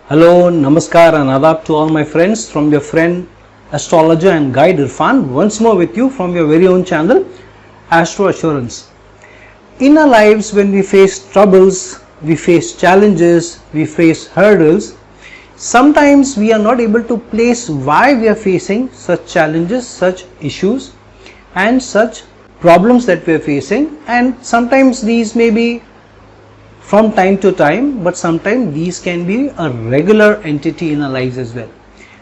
Hello, Namaskar and Adab to all my friends from your friend astrologer and guide Irfan, once more with you from your very own channel Astro Assurance. In our lives, when we face troubles, we face challenges, we face hurdles, sometimes we are not able to place why we are facing such challenges, such issues and such problems that we are facing, and sometimes these may be from time to time, but sometimes these can be a regular entity in our lives as well.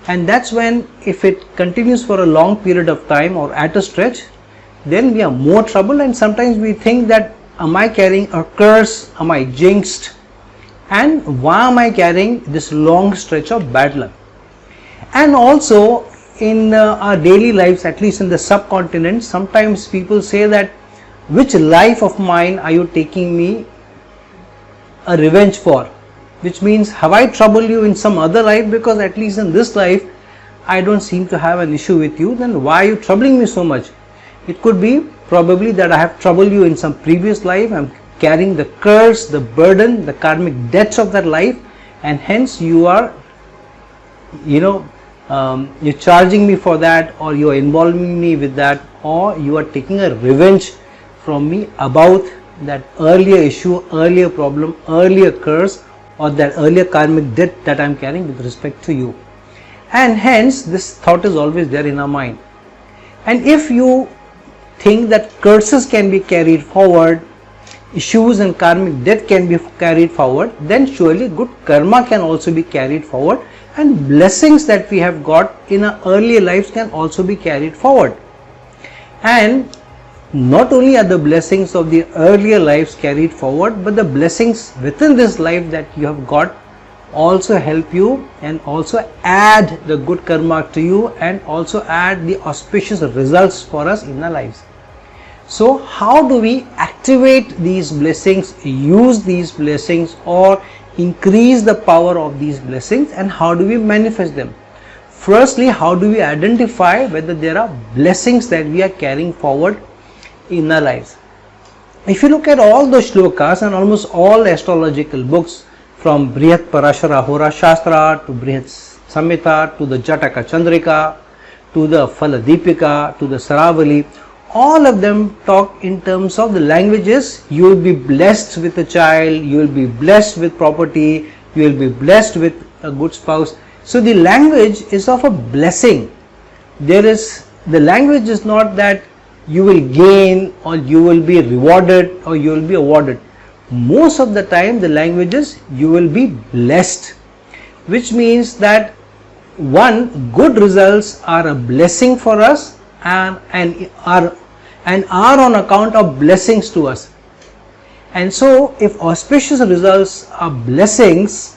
And that's when, if it continues for a long period of time or at a stretch, then we are more trouble, and sometimes we think that am I carrying a curse, am I jinxed, and why am I carrying this long stretch of bad luck. And also in our daily lives, at least in the subcontinent, sometimes people say that which life of mine are you taking me a revenge for, which means have I troubled you in some other life, because at least in this life I don't seem to have an issue with you, then why are you troubling me so much? It could be probably that I have troubled you in some previous life, I'm carrying the curse, the burden, the karmic debts of that life, and hence you are you're charging me for that, or you're involving me with that, or you are taking a revenge from me about that earlier issue, earlier problem, earlier curse, or that earlier karmic debt that I'm carrying with respect to you. And hence this thought is always there in our mind. And if you think that curses can be carried forward, issues and karmic debt can be carried forward, then surely good karma can also be carried forward, and blessings that we have got in our earlier lives can also be carried forward. And not only are the blessings of the earlier lives carried forward, but the blessings within this life that you have got also help you and also add the good karma to you, and also add the auspicious results for us in our lives. So how do we activate these blessings, use these blessings, or increase the power of these blessings, and how do we manifest them? Firstly, how do we identify whether there are blessings that we are carrying forward in our lives? If you look at all the shlokas and almost all astrological books, from Brihat Parashara Hora Shastra to Brihat Samhita to the Jataka Chandrika to the Phaladipika to the Saravali, all of them talk in terms of the languages. You will be blessed with a child, you will be blessed with property, you will be blessed with a good spouse. So the language is of a blessing. The language is not that you will gain or you will be rewarded or you will be awarded. Most of the time the language is you will be blessed, which means that one, good results are a blessing for us and are on account of blessings to us. And so if auspicious results are blessings,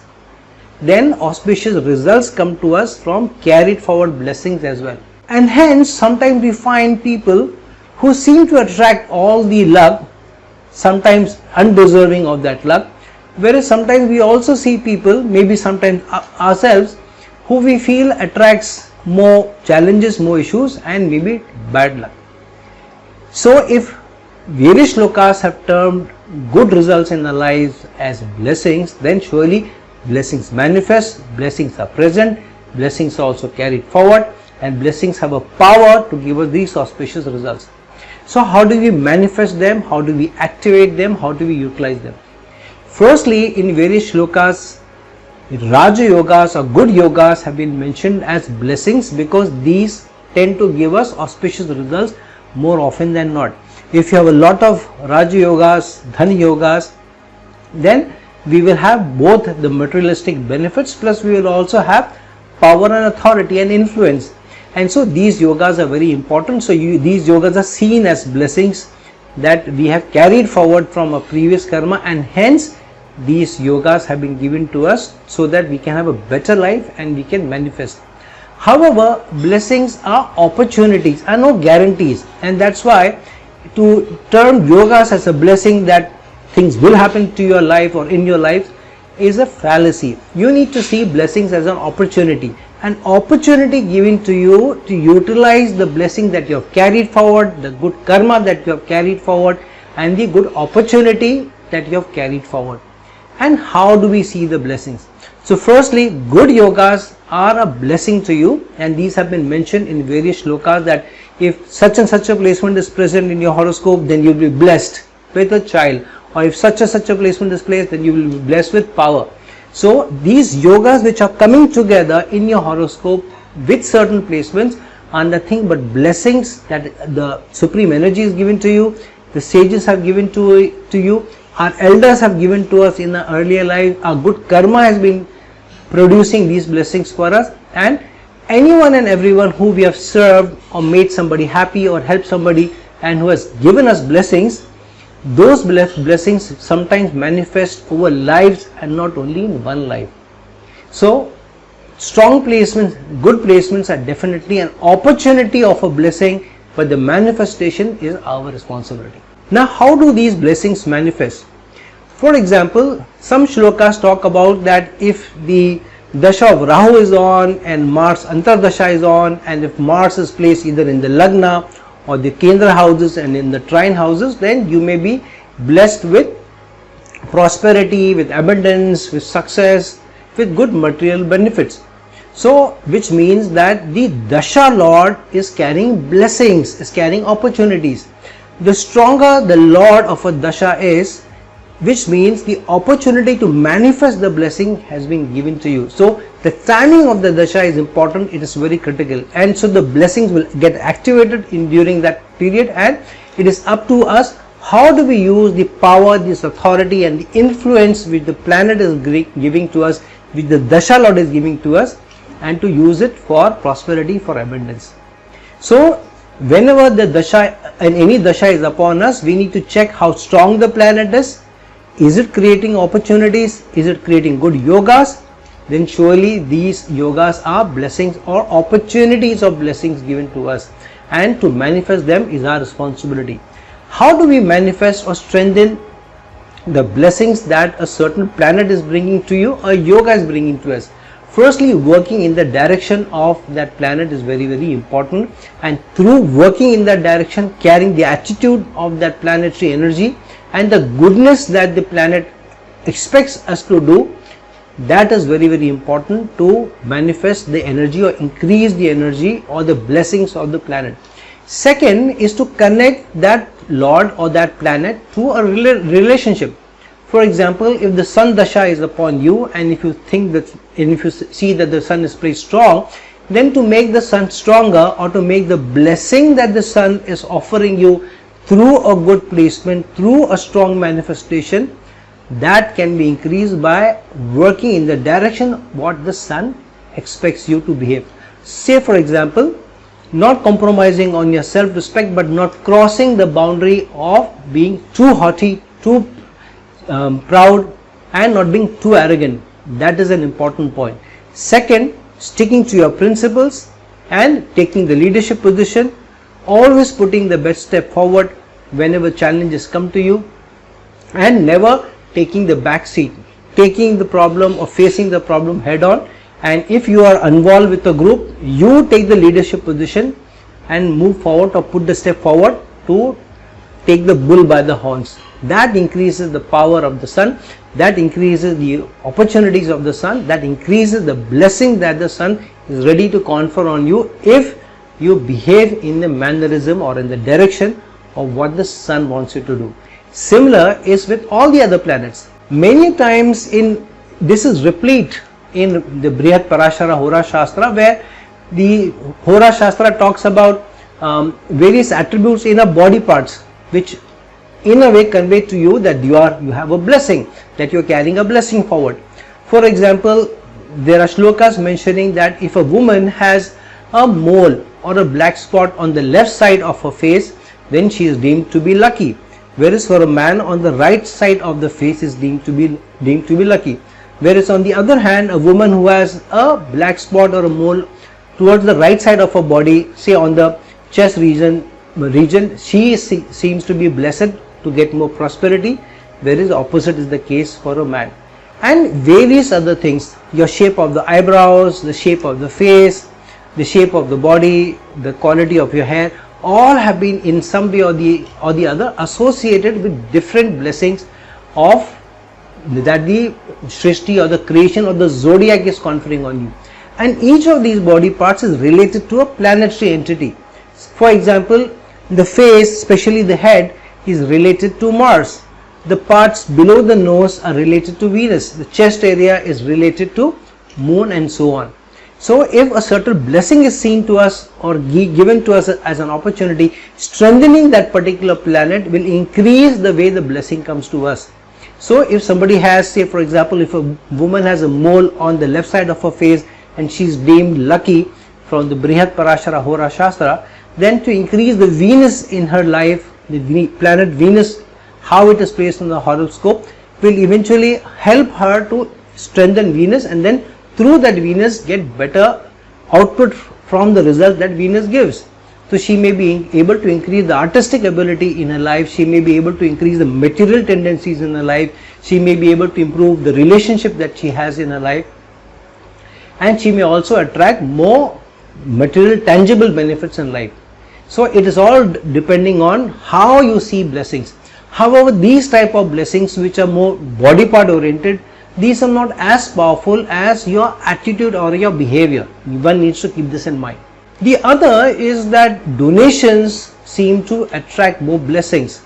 then auspicious results come to us from carried forward blessings as well. And hence sometimes we find people who seem to attract all the luck, sometimes undeserving of that luck, whereas sometimes we also see people, maybe sometimes ourselves, who we feel attracts more challenges, more issues, and maybe bad luck. So if various shlokas have termed good results in our lives as blessings, then surely blessings manifest, blessings are present, blessings are also carried forward, and blessings have a power to give us these auspicious results. So how do we manifest them? How do we activate them? How do we utilize them? Firstly, in various shlokas, Raja Yogas or good yogas have been mentioned as blessings, because these tend to give us auspicious results more often than not. If you have a lot of Raja Yogas, Dhan Yogas, then we will have both the materialistic benefits, plus we will also have power and authority and influence. And so these yogas are very important. So these yogas are seen as blessings that we have carried forward from a previous karma, and hence these yogas have been given to us so that we can have a better life and we can manifest. However, blessings are opportunities and no guarantees, and that's why to term yogas as a blessing that things will happen to your life or in your life is a fallacy. You need to see blessings as an opportunity given to you to utilize the blessing that you have carried forward, the good karma that you have carried forward, and the good opportunity that you have carried forward. And how do we see the blessings? So firstly, good yogas are a blessing to you, and these have been mentioned in various shlokas that if such and such a placement is present in your horoscope, then you will be blessed with a child, or if such and such a placement is placed, then you will be blessed with power. So these yogas which are coming together in your horoscope with certain placements are nothing but blessings that the supreme energy is given to you, the sages have given to you, our elders have given to us in the earlier life, our good karma has been producing these blessings for us, and anyone and everyone who we have served or made somebody happy or helped somebody and who has given us blessings, those blessings sometimes manifest over lives and not only in one life. So strong placements, good placements are definitely an opportunity of a blessing, but the manifestation is our responsibility. Now, how do these blessings manifest? For example, some shlokas talk about that if the dasha of Rahu is on and Mars Antardasha is on, and if Mars is placed either in the Lagna or the Kendra houses and in the trine houses, then you may be blessed with prosperity, with abundance, with success, with good material benefits. So which means that the dasha lord is carrying blessings, is carrying opportunities. The stronger the lord of a dasha is, which means the opportunity to manifest the blessing has been given to you. So the timing of the dasha is important, it is very critical, and so the blessings will get activated during that period, and it is up to us how do we use the power, this authority and the influence which the planet is giving to us, which the dasha lord is giving to us, and to use it for prosperity, for abundance. So whenever the dasha and any dasha is upon us, we need to check how strong the planet is. Is it creating opportunities? Is it creating good yogas? Then surely these yogas are blessings or opportunities of blessings given to us, and to manifest them is our responsibility. How do we manifest or strengthen the blessings that a certain planet is bringing to you or yoga is bringing to us? Firstly, working in the direction of that planet is very, very important, and through working in that direction, carrying the attitude of that planetary energy and the goodness that the planet expects us to do, that is very, very important to manifest the energy or increase the energy or the blessings of the planet. Second is to connect that lord or that planet to a relationship. For example, if the sun dasha is upon you, and if you think that, and if you see that the sun is pretty strong, then to make the sun stronger, or to make the blessing that the sun is offering you through a good placement, through a strong manifestation, that can be increased by working in the direction what the sun expects you to behave. Say for example, not compromising on your self-respect, but not crossing the boundary of being too haughty, too proud, and not being too arrogant. That is an important point. Second, sticking to your principles and taking the leadership position, always putting the best step forward whenever challenges come to you, and never taking the back seat, taking the problem or facing the problem head on. And if you are involved with a group, you take the leadership position and move forward or put the step forward to take the bull by the horns. That increases the power of the sun, that increases the opportunities of the sun, that increases the blessing that the sun is ready to confer on you if you behave in the mannerism or in the direction of what the sun wants you to do. Similar is with all the other planets. Many times this is replete in the Brihat Parashara Hora Shastra, where the Hora Shastra talks about various attributes in our body parts, which in a way convey to you that you have a blessing, that you are carrying a blessing forward. For example, there are shlokas mentioning that if a woman has a mole or a black spot on the left side of her face, then she is deemed to be lucky, whereas for a man on the right side of the face is deemed to be lucky. Whereas on the other hand, a woman who has a black spot or a mole towards the right side of her body, say on the chest region, she seems to be blessed to get more prosperity, whereas the opposite is the case for a man. And various other things, your shape of the eyebrows, the shape of the face, the shape of the body, the quality of your hair, all have been in some way or the other associated with different blessings of that the Shrishti or the creation or the zodiac is conferring on you. And each of these body parts is related to a planetary entity. For example, the face, especially the head, is related to Mars. The parts below the nose are related to Venus. The chest area is related to Moon, and so on. So if a certain blessing is seen to us or given to us as an opportunity, strengthening that particular planet will increase the way the blessing comes to us. So if somebody has, say for example, if a woman has a mole on the left side of her face and she is deemed lucky from the Brihat Parashara Hora Shastra, then to increase the Venus in her life, the planet Venus, how it is placed in the horoscope, will eventually help her to strengthen Venus, and then through that Venus get better output from the result that Venus gives. So she may be able to increase the artistic ability in her life, she may be able to increase the material tendencies in her life, she may be able to improve the relationship that she has in her life, and she may also attract more material tangible benefits in life. So it is all depending on how you see blessings. However, these type of blessings which are more body part oriented, these are not as powerful as your attitude or your behavior. One needs to keep this in mind. The other is that donations seem to attract more blessings.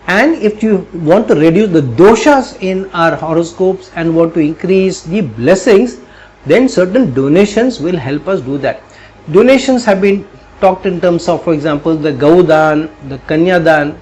And if you want to reduce the doshas in our horoscopes and want to increase the blessings, then certain donations will help us do that. Donations have been talked in terms of, for example, the Gaudan, the Kanyadan,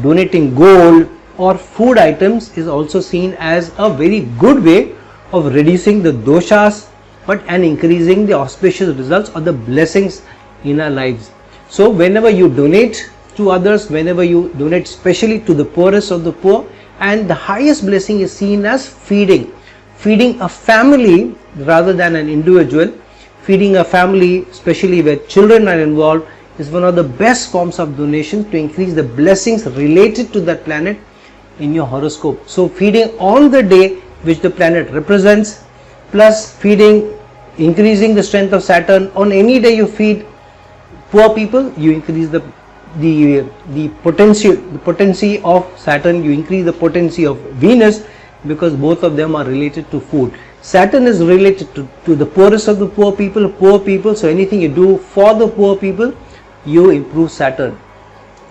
donating gold or food items is also seen as a very good way of reducing the doshas and increasing the auspicious results or the blessings in our lives. So whenever you donate to others, whenever you donate especially to the poorest of the poor, and the highest blessing is seen as feeding a family rather than an individual. Feeding a family, especially where children are involved, is one of the best forms of donation to increase the blessings related to that planet in your horoscope. So feeding on the day which the planet represents, plus feeding, increasing the strength of Saturn. On any day you feed poor people, you increase the potency of Saturn, you increase the potency of Venus, because both of them are related to food. Saturn is related to the poorest of the poor people, so anything you do for the poor people, you improve Saturn.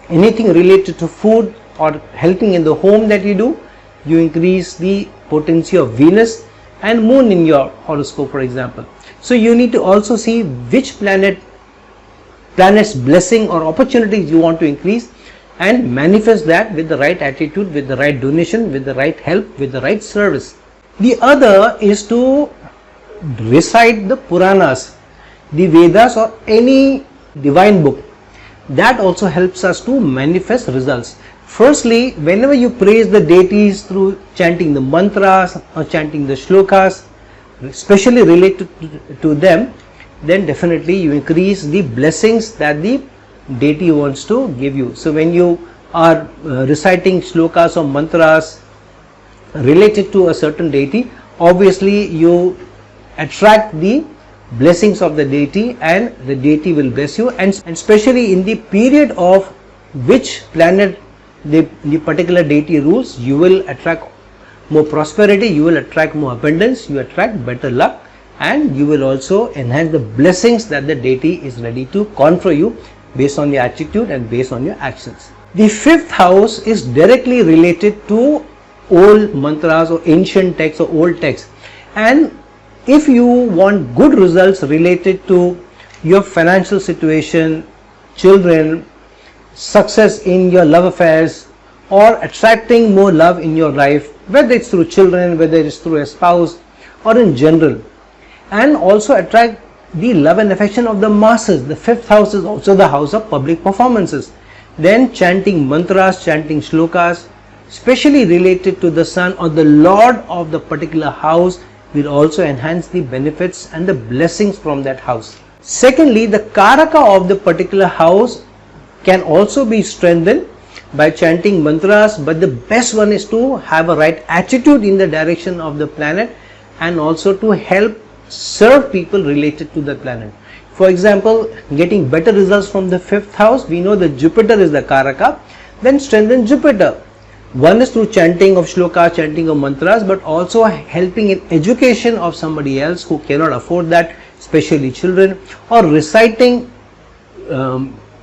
Anything related to food or helping in the home that you do, you increase the potency of Venus and Moon in your horoscope, for example. So you need to also see which planet's blessing or opportunities you want to increase, and manifest that with the right attitude, with the right donation, with the right help, with the right service. The other is to recite the Puranas, the Vedas, or any divine book. That also helps us to manifest results. Firstly, whenever you praise the deities through chanting the mantras or chanting the shlokas, especially related to them, then definitely you increase the blessings that the deity wants to give you. So when you are reciting shlokas or mantras related to a certain deity, obviously you attract the blessings of the deity, and the deity will bless you, and especially in the period of which planet the particular deity rules, you will attract more prosperity, you will attract more abundance, you attract better luck, and you will also enhance the blessings that the deity is ready to confer you based on your attitude and based on your actions. The fifth house is directly related to old mantras or ancient texts or old texts, and if you want good results related to your financial situation, children, success in your love affairs, or attracting more love in your life, whether it's through children, whether it's through a spouse, or in general, and also attract the love and affection of the masses. The fifth house is also the house of public performances. Then chanting mantras, chanting shlokas, especially related to the sun or the lord of the particular house, will also enhance the benefits and the blessings from that house. Secondly, the karaka of the particular house can also be strengthened by chanting mantras, but the best one is to have a right attitude in the direction of the planet, and also to help serve people related to the planet. For example, getting better results from the fifth house, we know that Jupiter is the karaka, then strengthen Jupiter. One is through chanting of shlokas, chanting of mantras, but also helping in education of somebody else who cannot afford that, especially children, or reciting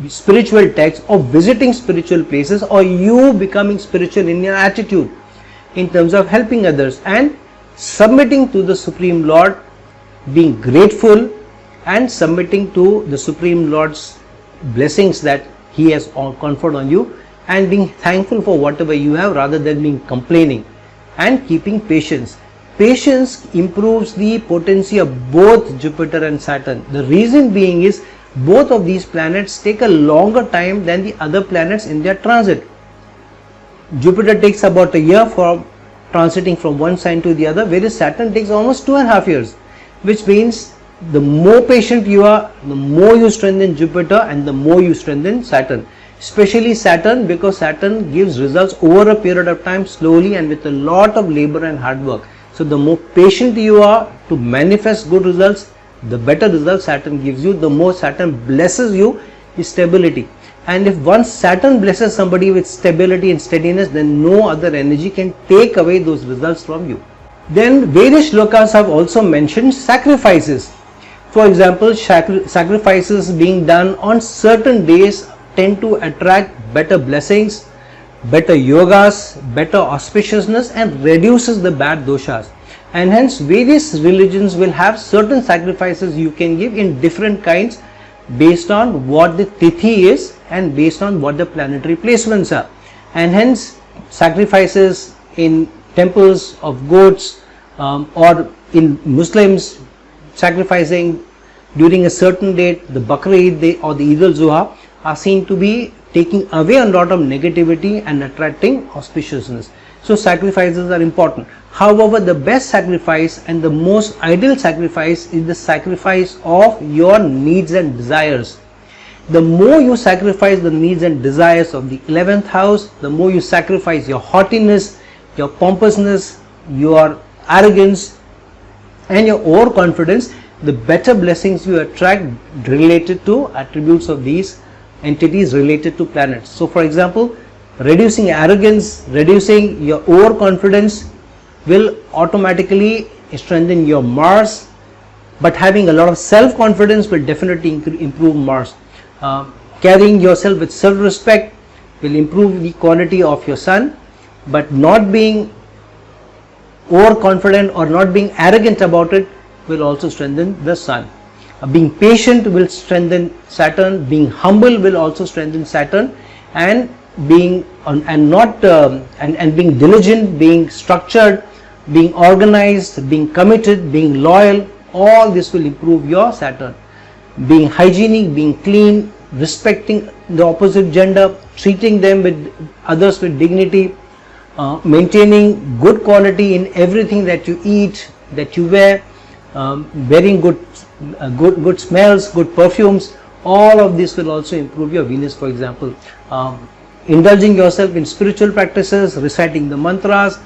spiritual texts, or visiting spiritual places, or you becoming spiritual in your attitude in terms of helping others and submitting to the Supreme Lord, being grateful and submitting to the Supreme Lord's blessings that He has conferred on you, and being thankful for whatever you have rather than being complaining, and keeping patience. Patience improves the potency of both Jupiter and Saturn. The reason being is both of these planets take a longer time than the other planets in their transit. Jupiter takes about a year for transiting from one sign to the other, whereas Saturn takes almost 2.5 years, which means the more patient you are, the more you strengthen Jupiter and the more you strengthen Saturn. Especially Saturn, because Saturn gives results over a period of time, slowly and with a lot of labor and hard work. So the more patient you are to manifest good results, the better results Saturn gives you. The more Saturn blesses you is stability. And if once Saturn blesses somebody with stability and steadiness, then no other energy can take away those results from you. Then various shlokas have also mentioned sacrifices. For example, sacrifices being done on certain days tend to attract better blessings, better yogas, better auspiciousness, and reduces the bad doshas. And hence various religions will have certain sacrifices you can give in different kinds based on what the tithi is and based on what the planetary placements are. And hence sacrifices in temples of goats, or in Muslims sacrificing during a certain date, the Bakr Eid day or the Eid al-Zuha, are seen to be taking away a lot of negativity and attracting auspiciousness. So sacrifices are important. However, the best sacrifice and the most ideal sacrifice is the sacrifice of your needs and desires. The more you sacrifice the needs and desires of the 11th house, the more you sacrifice your haughtiness, your pompousness, your arrogance and your overconfidence, the better blessings you attract related to attributes of these entities related to planets. So for example, reducing arrogance, reducing your overconfidence will automatically strengthen your Mars, but having a lot of self-confidence will definitely improve Mars. Carrying yourself with self-respect will improve the quality of your Sun, but not being overconfident or not being arrogant about it will also strengthen the Sun. Being patient will strengthen Saturn, being humble will also strengthen Saturn, and being being diligent, being structured, being organized, being committed, being loyal, all this will improve your Saturn. Being hygienic, being clean, respecting the opposite gender, treating them with others with dignity, maintaining good quality in everything that you eat, that you wear, wearing good smells, good perfumes, all of this will also improve your Venus, for example. Indulging yourself in spiritual practices, reciting the mantras,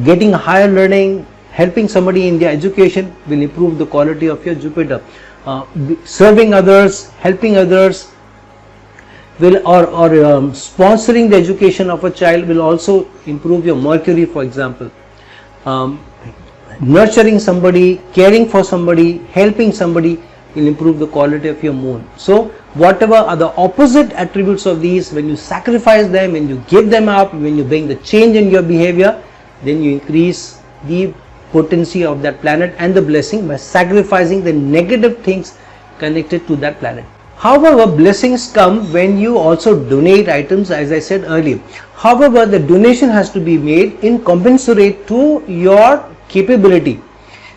getting higher learning, helping somebody in their education will improve the quality of your Jupiter. Serving others, helping others will or sponsoring the education of a child will also improve your Mercury, for example. Nurturing somebody, caring for somebody, helping somebody will improve the quality of your Moon. So whatever are the opposite attributes of these, when you sacrifice them, when you give them up, when you bring the change in your behavior, then you increase the potency of that planet and the blessing by sacrificing the negative things connected to that planet. However, blessings come when you also donate items, as I said earlier. However, the donation has to be made in commensurate to your capability.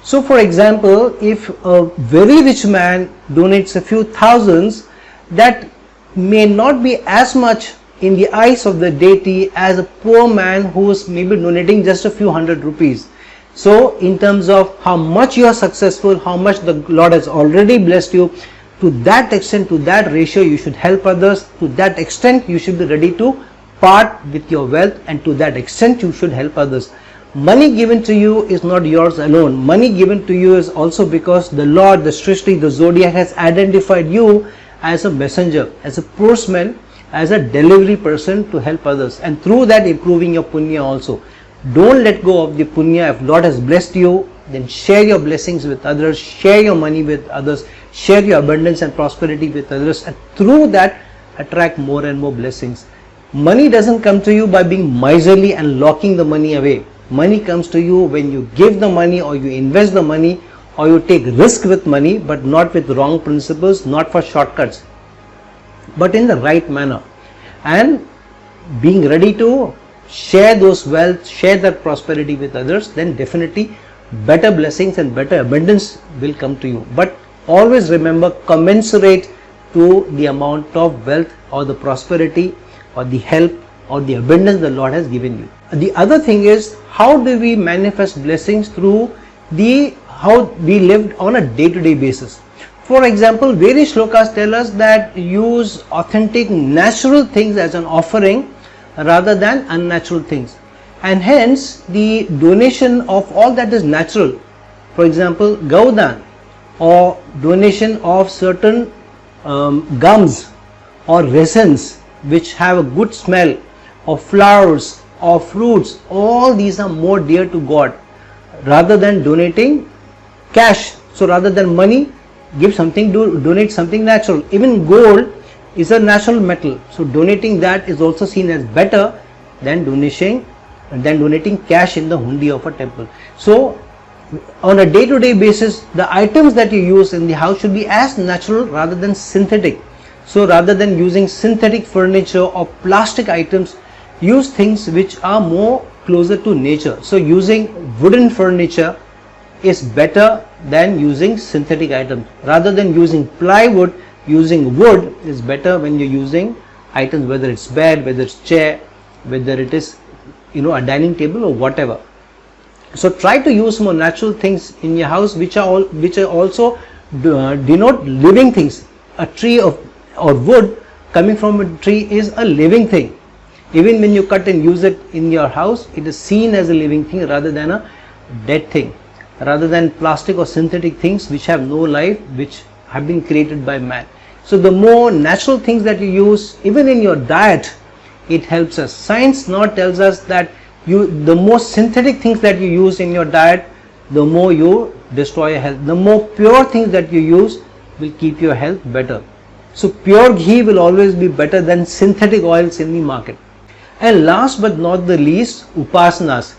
So for example, if a very rich man donates a few thousands, that may not be as much in the eyes of the deity as a poor man who is maybe donating just a few hundred rupees. So in terms of how much you are successful, how much the Lord has already blessed you, to that extent, to that ratio you should help others, to that extent you should be ready to part with your wealth, and to that extent you should help others. Money given to you is not yours alone. Money given to you is also because the Lord, the Srishti, the Zodiac has identified you as a messenger, as a postman, as a delivery person to help others, and through that improving your punya also. Don't let go of the punya. If Lord has blessed you, then share your blessings with others, share your money with others, share your abundance and prosperity with others, and through that attract more and more blessings. Money doesn't come to you by being miserly and locking the money away. Money comes to you when you give the money, or you invest the money, or you take risk with money, but not with wrong principles, not for shortcuts, but in the right manner, and being ready to share those wealth, share that prosperity with others. Then definitely better blessings and better abundance will come to you. But always remember, commensurate to the amount of wealth or the prosperity or the help or the abundance the Lord has given you. The other thing is, how do we manifest blessings? Through how we lived on a day-to-day basis. For example, various shlokas tell us that use authentic natural things as an offering rather than unnatural things, and hence the donation of all that is natural, for example Gaudan, or donation of certain gums or resins which have a good smell, or flowers or fruits, all these are more dear to God rather than donating cash. So rather than money, give something, donate something natural. Even gold is a natural metal, so donating that is also seen as better than donating cash in the hundi of a temple. So on a day-to-day basis, the items that you use in the house should be as natural rather than synthetic. So rather than using synthetic furniture or plastic items, use things which are more closer to nature. So using wooden furniture is better than using synthetic items. Rather than using plywood, using wood is better when you're using items, whether it's bed, whether it's chair, whether it is a dining table or whatever. So try to use more natural things in your house, which are also denote living things. A tree or wood coming from a tree is a living thing. Even when you cut and use it in your house, it is seen as a living thing rather than a dead thing, rather than plastic or synthetic things which have no life, which have been created by man. So the more natural things that you use, even in your diet, it helps us. Science now tells us that the more synthetic things that you use in your diet, the more you destroy your health. The more pure things that you use will keep your health better. So pure ghee will always be better than synthetic oils in the market. And last but not the least, upasanas.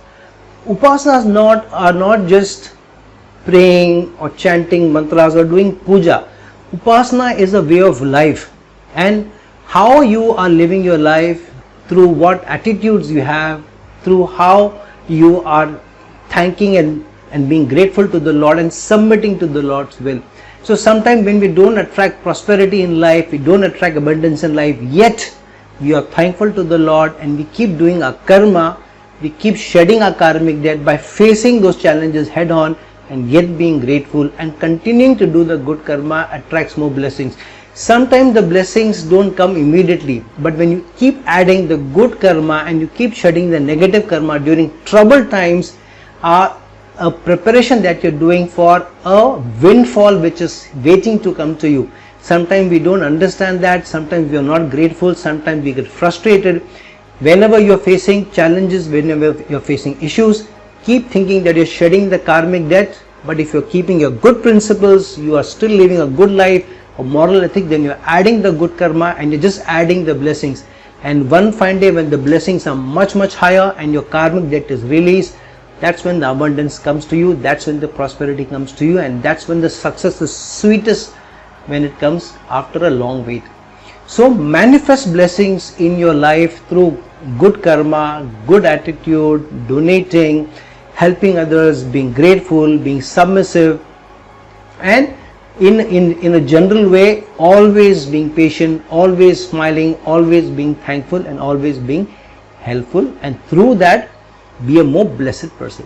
Upasanas are not just praying or chanting mantras or doing puja. Upasana is a way of life, and how you are living your life, through what attitudes you have, through how you are thanking and being grateful to the Lord and submitting to the Lord's will. So sometimes when we don't attract prosperity in life, we don't attract abundance in life, yet we are thankful to the Lord and we keep doing our karma, we keep shedding our karmic debt by facing those challenges head on, and yet being grateful and continuing to do the good karma attracts more blessings. Sometimes the blessings don't come immediately, but when you keep adding the good karma and you keep shedding the negative karma during troubled times, a preparation that you're doing for a windfall which is waiting to come to you. Sometimes we don't understand that, sometimes we are not grateful, sometimes we get frustrated. Whenever you're facing challenges, whenever you're facing issues, keep thinking that you're shedding the karmic debt, but if you're keeping your good principles, you are still living a good life, a moral ethic, then you're adding the good karma and you're just adding the blessings. And one fine day when the blessings are much higher and your karmic debt is released, that's when the abundance comes to you, that's when the prosperity comes to you, and that's when the success is sweetest, when it comes after a long wait. So manifest blessings in your life through good karma, good attitude, donating, helping others, being grateful, being submissive, and in a general way, always being patient, always smiling, always being thankful, and always being helpful, and through that be a more blessed person.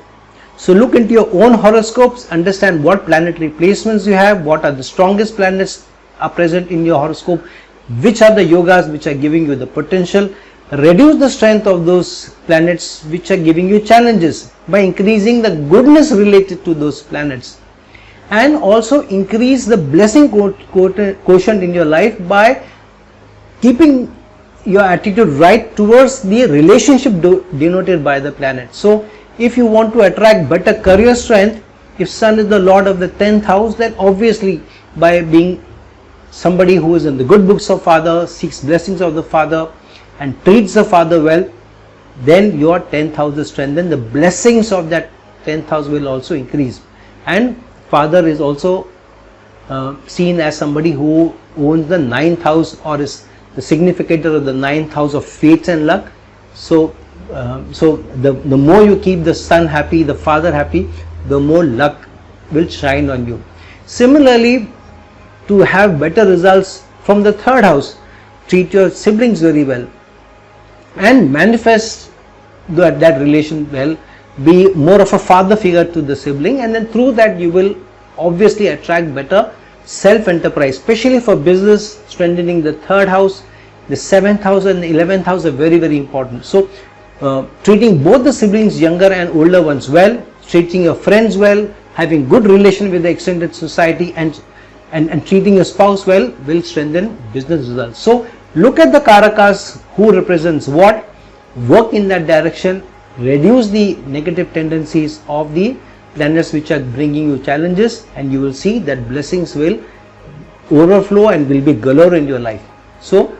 So look into your own horoscopes, understand what planetary placements you have, what are the strongest planets are present in your horoscope, which are the yogas which are giving you the potential. Reduce the strength of those planets which are giving you challenges by increasing the goodness related to those planets, and also increase the blessing quotient in your life by keeping your attitude right towards the relationship denoted by the planet. So if you want to attract better career strength, if Sun is the lord of the 10th house, then obviously by being somebody who is in the good books of father, seeks blessings of the father and treats the father well, then your 10th house is strengthened. The blessings of that 10th house will also increase. And father is also seen as somebody who owns the 9th house, or is the significator of the 9th house of faith and luck. So the more you keep the son happy, the father happy, the more luck will shine on you. Similarly, to have better results from the 3rd house, treat your siblings very well and manifest that relation well. Be more of a father figure to the sibling, and then through that you will obviously attract better self-enterprise, especially for business. Strengthening the 3rd house, the 7th house and the 11th house are very, very important. So treating both the siblings, younger and older ones, well, treating your friends well, having good relation with the extended society, and treating your spouse well will strengthen business results. So look at the Karakas, who represents what, work in that direction, reduce the negative tendencies of the planets which are bringing you challenges, and you will see that blessings will overflow and will be galore in your life. So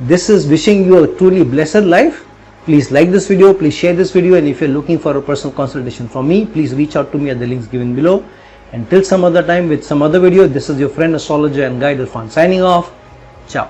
this is wishing you a truly blessed life. Please like this video, please share this video, and if you are looking for a personal consultation from me, please reach out to me at the links given below. Until some other time with some other video, this is your friend, astrologer and guide Irfan signing off. Ciao.